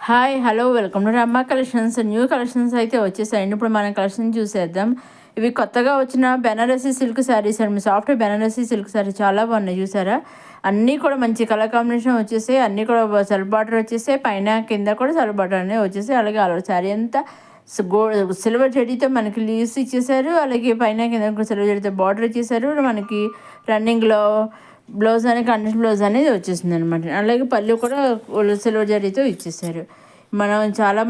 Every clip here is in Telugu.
హాయ్ హలో వెల్కమ్ టు రమ్మ కలెక్షన్స్. న్యూ కలెక్షన్స్ అయితే వచ్చేసాయండి. ఇప్పుడు మనం కలెక్షన్ చూసేద్దాం. ఇవి కొత్తగా వచ్చిన బెనారసీ సిల్క్ శారీస్ అండి. సాఫ్ట్ బెనారసీ సిల్క్ శారీ చాలా బాగున్నాయి చూసారా. అన్నీ కూడా మంచి కలర్ కాంబినేషన్ వచ్చేసాయి. అన్నీ కూడా సెల్ఫ్ బార్డర్ వచ్చేసాయి. పైన కింద కూడా సెల్ఫ్ బార్డర్ అనేది వచ్చేసాయి. అలాగే ఆల్ శారీ అంతా గో సిల్వర్ జరీతో మనకి లీవ్స్ ఇచ్చేసారు. అలాగే పైన కింద కూడా సిల్వర్ జరీతో బార్డర్ ఇచ్చేసారు. మనకి రన్నింగ్లో బ్లౌజ్ అనేది కండెన్స్ బ్లౌజ్ అనేది వచ్చేసింది అనమాట. అలాగే పళ్ళు కూడా సిల్వర్ జరీతో ఇచ్చేసారు. మనం చాలా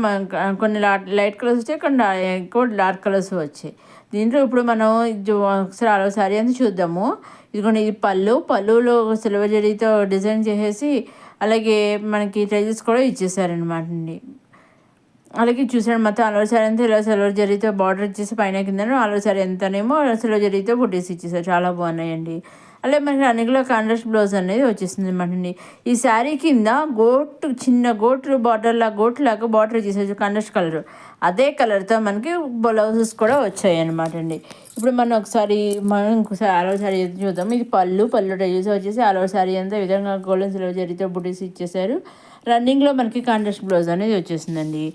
కొన్ని లైట్ కలర్స్ వచ్చాయి, కొన్ని ఎక్కువ డార్క్ కలర్స్ వచ్చాయి. దీంట్లో ఇప్పుడు మనం ఒకసారి అలా శారీ అంతా చూద్దాము. ఇదిగోండి, ఇది పళ్ళులో సిల్వర్ జరీతో డిజైన్ చేసేసి అలాగే మనకి ట్రైజెస్ కూడా ఇచ్చేసారనమాట అండి. అలాగే చూసాడు మొత్తం అలవర్ శారీ అంతా ఇలా సిల్వర్ జరీతో బార్డర్ ఇచ్చేసి పైన కింద అలవర్ శారీ అంతానేమో సిల్వర్ జరీతో బుట్టేసి ఇచ్చేసారు. చాలా బాగున్నాయండి. అలాగే మనకి అన్నిలో కాంట్రాస్ట్ బ్లౌజ్ అనేది వచ్చేసింది అనమాట అండి. ఈ శారీ కింద చిన్న గోటు గోట్లాగా బార్డర్ ఇచ్చేసారు కాంట్రాస్ట్ కలర్. అదే కలర్తో మనకి బ్లౌజెస్ కూడా వచ్చాయి అనమాట అండి. ఇప్పుడు మనం ఇంకోసారి అలవర్ శారీ చూద్దాం. ఇది పళ్ళు ట్రైజెస్ వచ్చేసి అలవర్ శారీ అంతా ఈ విధంగా గోల్డెన్ సిల్వర్ జరీతో బుట్టేసి ఇచ్చేసారు. రన్నింగ్లో మనకి కాంట్రాస్ట్ బ్లౌజ్ అనేది వచ్చేసిందండి.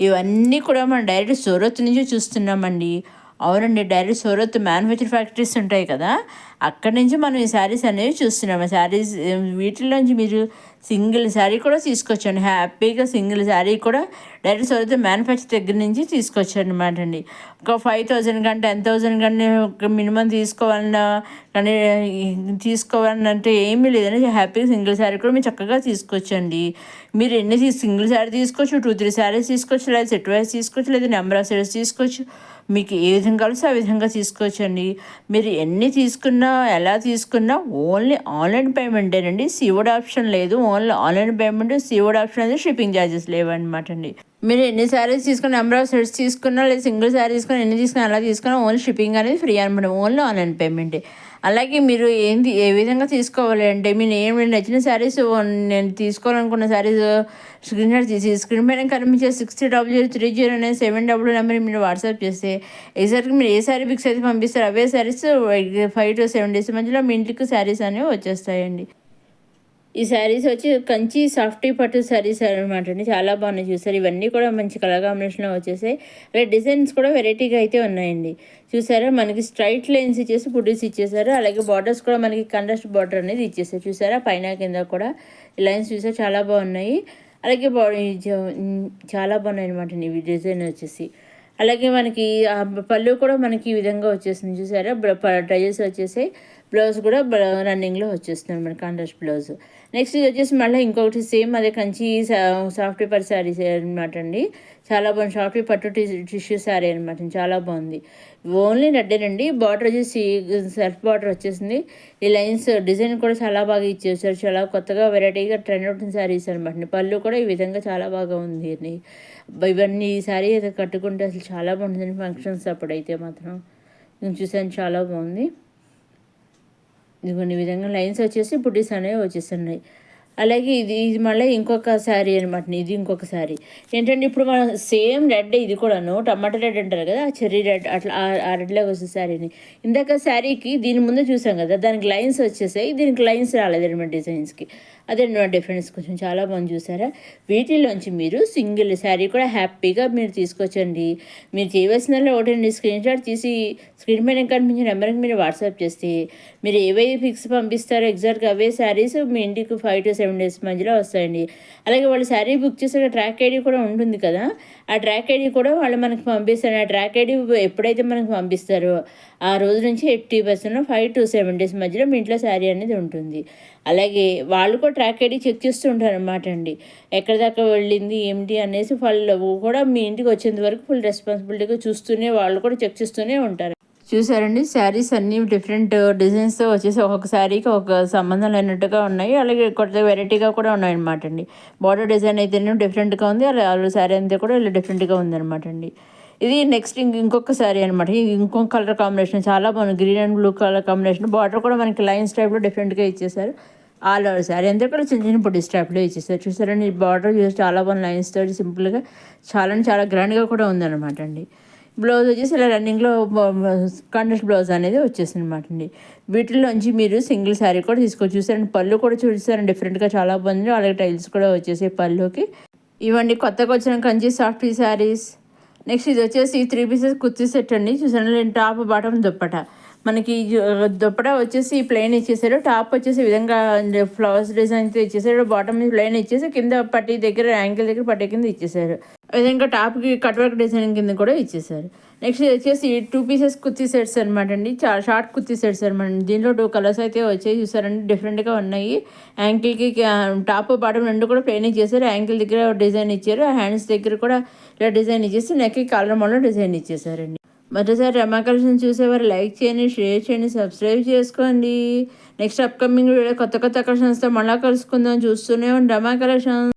ఇవన్నీ కూడా మనం డైరెక్ట్ సూరత్ నుంచి చూస్తున్నామండి. అవునండి, డైరెక్ట్ సూరత్ మ్యానుఫ్యాక్చర్ ఫ్యాక్టరీస్ ఉంటాయి కదా, అక్కడి నుంచి మనం ఈ శారీస్ అనేవి చూస్తున్నాము. శారీస్ వీటిలోంచి మీరు సింగిల్ శారీ కూడా తీసుకొచ్చండి. హ్యాపీగా సింగిల్ శారీ కూడా డైరెక్ట్ సూరత్ మ్యానుఫ్యాక్చర్ దగ్గర నుంచి తీసుకొచ్చారు అనమాట అండి. ఒక 5,000 కానీ 10,000 కానీ మినిమం తీసుకోవాలంటే ఏమీ లేదండి. హ్యాపీగా సింగిల్ శారీ కూడా మీరు చక్కగా తీసుకొచ్చండి. మీరు సింగిల్ శారీ తీసుకోవచ్చు, 2-3 శారీస్ తీసుకోవచ్చు, లేదా సెట్ వైజ్ తీసుకోవచ్చు, లేదా నెంబర్ ఆఫ్ శారీస్ తీసుకోవచ్చు. మీకు ఏ విధంగా కలిసి ఆ విధంగా తీసుకోవచ్చండి. మీరు ఎన్ని తీసుకున్నా ఎలా తీసుకున్నా ఓన్లీ ఆన్లైన్ పేమెంటేనండి. సిఓడి ఆప్షన్ లేదు. Only online payment, COD option అయితే షిప్పింగ్ ఛార్జెస్ లేవన్నమాట అండి. మీరు ఎన్ని శారీస్ తీసుకున్న, నెంబర్ ఆఫ్ సెట్స్ తీసుకున్నా, లేదా సింగిల్ శారీ తీసుకున్నా, ఎన్ని తీసుకున్నా ఎలా తీసుకున్నా ఓన్లీ షిప్పింగ్ అనేది ఫ్రీ అనమాట. ఓన్లీ ఆన్లైన్ పేమెంటే. అలాగే మీరు ఏ విధంగా తీసుకోవాలి అంటే, మీరు నచ్చిన శారీస్ నేను తీసుకోవాలనుకున్న శారీస్ స్క్రీన్ షాట్ తీసి స్క్రీన్ పైన కనిపించే 600030 అనే 700 నెంబర్ మీరు వాట్సాప్ చేస్తే ఎగ్జాక్ట్గా మీరు ఏ శారీ పిక్స్ అయితే పంపిస్తారు అవే శారీస్ 5 to 7 days మధ్యలో మీ ఇంటికి శారీస్ అనేవి వచ్చేస్తాయండి. ఈ శారీస్ వచ్చి కంచి సాఫ్టీ పట్టు శారీస్ అనమాట అండి. చాలా బాగున్నాయి చూసారు. ఇవన్నీ కూడా మంచి కలర్ కాంబినేషన్లో వచ్చేసాయి. అలాగే డిజైన్స్ కూడా వెరైటీగా అయితే ఉన్నాయండి. చూసారా, మనకి స్ట్రైట్ లైన్స్ ఇచ్చేసి బుడ్డీస్ ఇచ్చేసారు. అలాగే బార్డర్స్ కూడా మనకి కంట్రాస్ట్ బార్డర్ అనేది ఇచ్చేసారు. చూసారా, పైన కింద కూడా ఈ లైన్స్ చూసారు, చాలా బాగున్నాయి. అలాగే చాలా బాగున్నాయి అనమాట ఇవి డిజైన్ వచ్చేసి. అలాగే మనకి పళ్ళు కూడా మనకి ఈ విధంగా వచ్చేసింది చూసారా. ట్రైజెస్ వచ్చేసాయి. బ్లౌజ్ కూడా రన్నింగ్లో వచ్చేస్తుంది మనకి కాంట్రాస్ట్ బ్లౌజ్. నెక్స్ట్ ఇది వచ్చేసి మళ్ళీ ఇంకొకటి సేమ్ అదే కంచి సాఫ్ట్ పేపర్ శారీస్ అనమాట అండి. చాలా బాగుంది. సాఫ్ట్ పట్టు టిష్యూ శారీ అనమాట, చాలా బాగుంది. ఓన్లీ రెడ్డేనండి. బార్డర్ వచ్చేసి సెల్ఫ్ బార్డర్ వచ్చేసింది. ఈ లైన్స్ డిజైన్ కూడా చాలా బాగా ఇచ్చేసారు. చాలా కొత్తగా వెరైటీగా ట్రెండ్ అవుతున్న శారీస్ అనమాట. పళ్ళు కూడా ఈ విధంగా చాలా బాగా ఉంది. ఇవన్నీ ఈ శారీ అయితే కట్టుకుంటే అసలు చాలా బాగుంటుంది ఫంక్షన్స్ అప్పుడైతే మాత్రం. నేను చూసాను, చాలా బాగుంది. ఇదిగోండి ఈ విధంగా లైన్స్ వచ్చేసి బుడ్డీస్ అనేవి వచ్చేస్తున్నాయి. అలాగే ఇది మళ్ళీ ఇంకొక శారీ అనమాట. ఇది ఇంకొక శారీ ఏంటంటే, ఇప్పుడు మనం సేమ్ రెడ్, ఇది కూడాను టమాటా రెడ్ అంటారు కదా, చెర్రీ రెడ్, అట్లా ఆ రెడ్లాగా వస్తుంది శారీని. ఇందాక శారీకి దీని ముందు చూసాం కదా, దానికి లైన్స్ వచ్చేసాయి, దీనికి లైన్స్ రాలేదన్నమాట డిజైన్స్కి. అదే డిఫరెన్స్ కొంచెం చాలా బాగుంది చూసారా. వీటిలోంచి మీరు సింగిల్ శారీ కూడా హ్యాపీగా మీరు తీసుకొచ్చండి. మీరు చేయవలసిన ఒకటండి, స్క్రీన్ షాట్ తీసి స్క్రీన్ పైన కనిపించిన నెంబర్కి మీరు వాట్సాప్ చేస్తే మీరు ఏవైతే పిక్స్ పంపిస్తారో ఎగ్జాక్ట్గా అవే శారీస్ మీ ఇంటికి 5 to 7 days మధ్యలో వస్తాయండి. అలాగే వాళ్ళు శారీ బుక్ చేసే ట్రాక్ ఐడి కూడా ఉంటుంది కదా, ఆ ట్రాక్ ఐడి కూడా వాళ్ళు మనకి పంపిస్తారు. ఆ ట్రాక్ ఐడి ఎప్పుడైతే మనకు పంపిస్తారో ఆ రోజు నుంచి 80% 5 to 7 days మధ్యలో మీ ఇంట్లో శారీ అనేది ఉంటుంది. అలాగే వాళ్ళు కూడా ట్రాక్ ఐడి చెక్ చేస్తూ ఉంటారు అన్నమాట అండి. ఎక్కడి దాకా వెళ్ళింది ఏమిటి అనేసి వాళ్ళు కూడా మీ ఇంటికి వచ్చేంత వరకు ఫుల్ రెస్పాన్సిబిలిటీగా చూస్తూనే వాళ్ళు కూడా చెక్ చేస్తూనే ఉంటారు. చూసారండి, శారీస్ అన్నీ డిఫరెంట్ డిజైన్స్తో వచ్చేసి ఒక్కొక్క శారీకి ఒక సంబంధం లేనట్టుగా ఉన్నాయి. అలాగే కొత్త వెరైటీగా కూడా ఉన్నాయన్నమాట అండి. బార్డర్ డిజైన్ అయితే డిఫరెంట్గా ఉంది. అలాగే శారీ అంతా కూడా ఇలా డిఫరెంట్గా ఉందన్నమాట అండి. ఇది నెక్స్ట్ ఇంకొక శారీ అనమాట. ఇది ఇంకొక కలర్ కాంబినేషన్ చాలా బాగుంది. Green and blue colour combination. Border కూడా మనకి లైన్స్ టైప్లో డిఫరెంట్గా ఇచ్చేసారు. ఆల్ ఓవర్ శారీ అంతా కూడా చిన్న చిన్న పొడి స్టాప్లో ఇచ్చేసారు. చూసారండి, బార్డర్ చూసి చాలా బాగుంది. లైన్స్ తోటి సింపుల్గా చాలా గ్రాండ్గా కూడా ఉందన్నమాట అండి. బ్లౌజ్ వచ్చేసి ఇలా రన్నింగ్లో కాంట్రాస్ట్ బ్లౌజ్ అనేది వచ్చేసింది అనమాట అండి. వీటిల్లోంచి మీరు సింగిల్ శారీ కూడా తీసుకోవచ్చు. చూసారండి, పళ్ళు కూడా చూసారండి డిఫరెంట్గా చాలా బాగుంది. అలాగే టైల్స్ కూడా వచ్చేసి పళ్ళుకి ఇవ్వండి కొత్తగా వచ్చిన కంచి సాఫ్ట్ శారీస్. నెక్స్ట్ ఇది వచ్చేసి 3 పీసెస్ కుర్తీ సెట్ అండి. చూసారా నేను టాప్ బాటమ్ దుప్పట. మనకి దుప్పట వచ్చేసి ప్లెయిన్ ఇచ్చేసాడు. టాప్ వచ్చేసి ఈ విధంగా ఫ్లవర్స్ డిజైన్తో ఇచ్చేసాడు. బాటమ్ ప్లెయిన్ ఇచ్చేసి కింద పట్టీ దగ్గర యాంకిల్ దగ్గర పట్టీ కింద ఇచ్చేసారు. విధంగా టాప్కి కట్ వర్క్ డిజైన్ కింద కూడా ఇచ్చేసారు. నెక్స్ట్ ఇది వచ్చేసి 2 పీసెస్ కుర్తీ సెట్స్ అనమాట అండి. షార్ట్ కుర్తీ సెట్స్ అనమాట. దీంట్లో 2 కలర్స్ అయితే వచ్చాయి. చూసారండి డిఫరెంట్గా ఉన్నాయి. యాంకిల్కి టాప్ బాటమ్ రెండు కూడా ప్లెయిన్ ఇచ్చేసారు. యాంకిల్ దగ్గర డిజైన్ ఇచ్చారు. హ్యాండ్స్ దగ్గర కూడా ఇలా డిజైన్ ఇచ్చేసి నెక్కి కాలర్ మోడల్ డిజైన్ ఇచ్చేసారండి. మొదటిసారి రమా కలెక్షన్ చూసేవారు లైక్ చేయండి, షేర్ చేయండి, సబ్స్క్రైబ్ చేసుకోండి. నెక్స్ట్ అప్కమింగ్ వీడియో కొత్త కొత్త కలెక్షన్స్తో మళ్ళీ కలుసుకుందాం. చూస్తూనే ఉండి రమా కలెక్షన్.